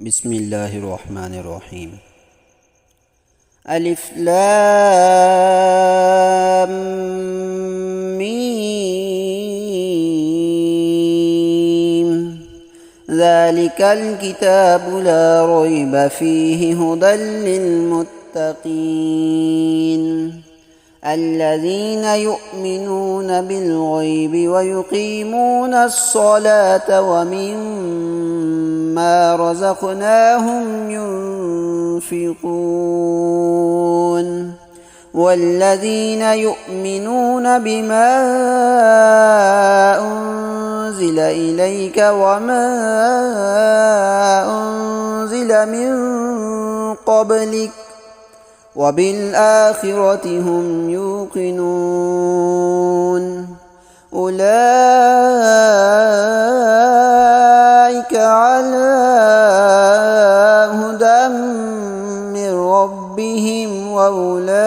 بسم الله الرحمن الرحيم. ألف لام ميم. ذلك الكتاب لا ريب فيه هدى للمتقين الذين يؤمنون بالغيب ويقيمون الصلاة ومما رزقناهم ينفقون والذين يؤمنون بما أنزل إليك وما أنزل من قبلك وبالآخرة هم يوقنون أولئك على هدى من ربهم وأولئك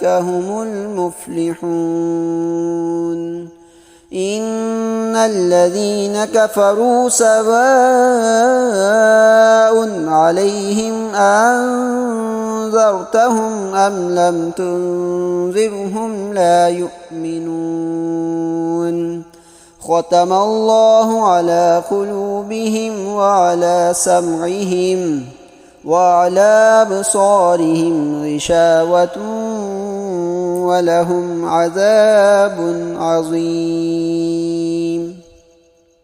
هم المفلحون. إن الذين كفروا سواء عليهم أنذرتهم أم لم تنذرهم لا يؤمنون. ختم الله على قلوبهم وعلى سمعهم وعلى أبصارهم غشاوة ولهم عذاب عظيم.